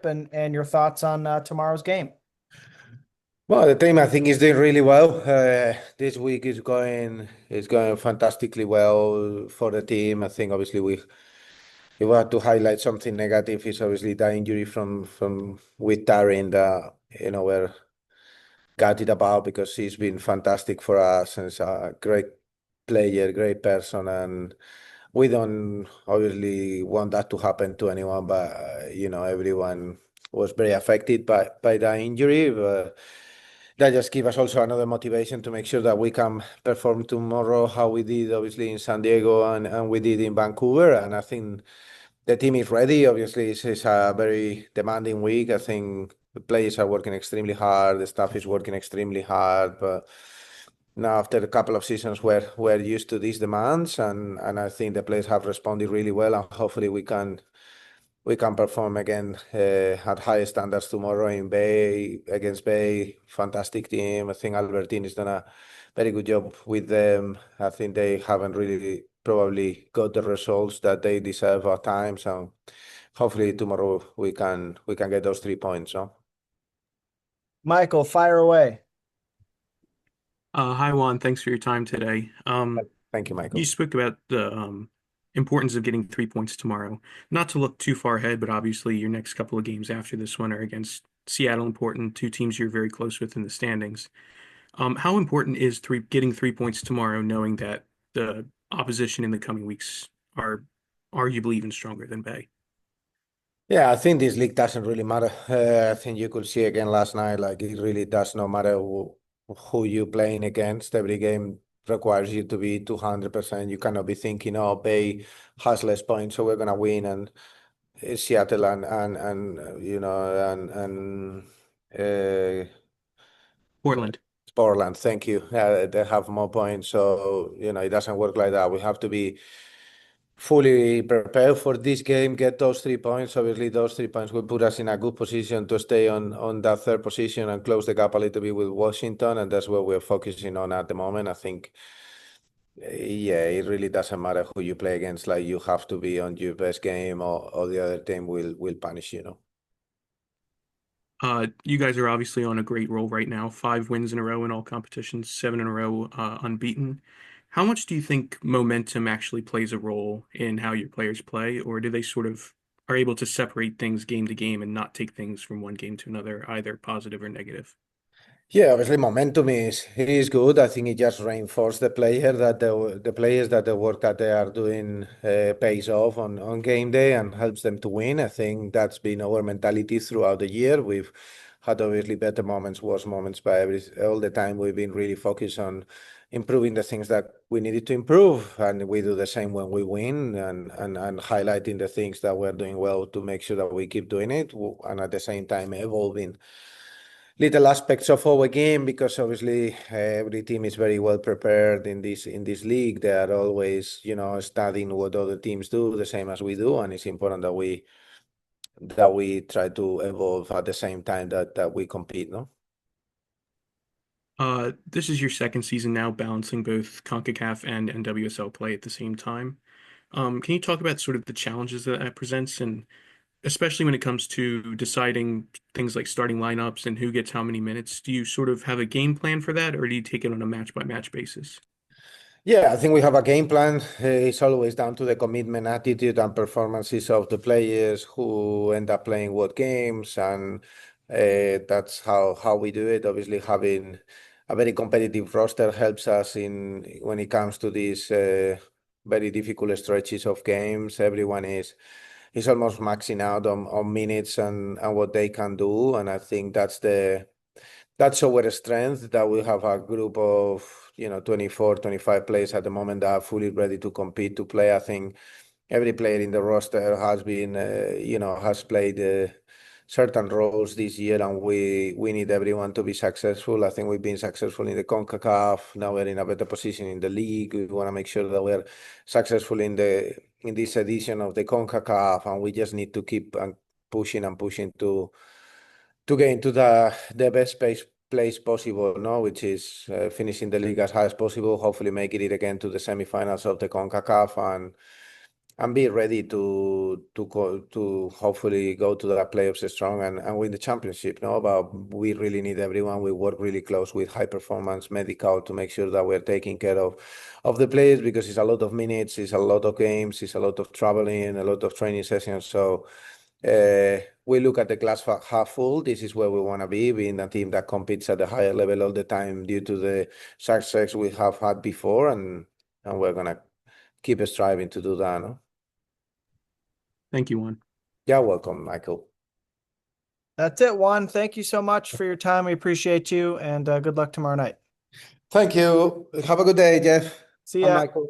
and your thoughts on tomorrow's game. Well, the team I think is doing really well. This week is going fantastically well for the team. I think obviously we want to highlight something negative is obviously the injury from with Tarin that we're gutted about because he's been fantastic for us and is a great player, great person, and we don't obviously want that to happen to anyone, but everyone was very affected by the injury. But that just gives us also another motivation to make sure that we can perform tomorrow how we did obviously in San Diego and we did in Vancouver. And I think the team is ready. Obviously, it's a very demanding week. I think the players are working extremely hard. The staff is working extremely hard. But now, after a couple of seasons, we're used to these demands, and I think the players have responded really well. And hopefully, we can perform again at high standards tomorrow in Bay against Bay. Fantastic team. I think Albertine has done a very good job with them. I think they haven't really probably got the results that they deserve at times. So hopefully tomorrow we can get those 3 points. No? Michael, fire away. Hi Juan, thanks for your time today. Thank you, You Michael. spoke about the importance of getting 3 points tomorrow. Not to look too far ahead, but obviously your next couple of games after this one are against Seattle important, two teams you're very close with in the standings. How important is getting 3 points tomorrow, knowing that the opposition in the coming weeks are arguably even stronger than Bay? Yeah, I think this league doesn't really matter. I think you could see again last night, like it really does not matter who you're playing against. Every game requires you to be 200%. You cannot be thinking, oh, Bay has less points, so we're gonna win, and Seattle and Portland. Portland, thank you. They have more points, so it doesn't work like that. We have to be fully prepared for this game, get those 3 points. Obviously, those 3 points will put us in a good position to stay on that third position and close the gap a little bit with Washington, and that's what we're focusing on at the moment. I think, yeah, it really doesn't matter who you play against. Like you have to be on your best game, or the other team will punish you. You guys are obviously on a great roll right now. 5 wins in a row in all competitions, 7 in a row unbeaten. How much do you think momentum actually plays a role in how your players play, or do they sort of are able to separate things game to game and not take things from one game to another, either positive or negative? Yeah, obviously momentum is good. I think it just reinforces the player that the players that the work that they are doing pays off on game day and helps them to win. I think that's been our mentality throughout the year. We've had obviously better moments, worse moments, but all the time we've been really focused on improving the things that we needed to improve, and we do the same when we win, and highlighting the things that we're doing well to make sure that we keep doing it, and at the same time evolving little aspects of our game, because obviously every team is very well prepared in this league. They are always studying what other teams do the same as we do, and it's important that we try to evolve at the same time that we compete. No. This is your second season now, balancing both CONCACAF and NWSL play at the same time. Can you talk about sort of the challenges that that presents, and especially when it comes to deciding things like starting lineups and who gets how many minutes? Do you sort of have a game plan for that, or do you take it on a match by match basis? Yeah, I think we have a game plan. It's always down to the commitment, attitude, and performances of the players who end up playing what games, and that's how we do it. Obviously, having a very competitive roster helps us in when it comes to these very difficult stretches of games. Everyone is almost maxing out on minutes and what they can do, and I think that's our strength, that we have a group of 24, 25 players at the moment that are fully ready to compete, to play. I think every player in the roster has played certain roles this year, and we need everyone to be successful. I think we've been successful in the CONCACAF. Now we're in a better position in the league. We want to make sure that we're successful in this edition of the CONCACAF, and we just need to keep pushing and pushing to get into the best place possible, no, which is finishing the league as high as possible. Hopefully, making it again to the semifinals of the CONCACAF, and be ready to hopefully go to the playoffs strong and win the championship. No, but we really need everyone. We work really close with high performance medical to make sure that we're taking care of the players, because it's a lot of minutes, it's a lot of games, it's a lot of traveling, a lot of training sessions. So we look at the glass half full. This is where we want to be, being a team that competes at a higher level all the time due to the success we have had before, and we're gonna keep striving to do that. No? Thank you, Juan. You're welcome, Michael. That's it, Juan. Thank you so much for your time. We appreciate you, and good luck tomorrow night. Thank you. Have a good day, Jeff. See And ya. Michael.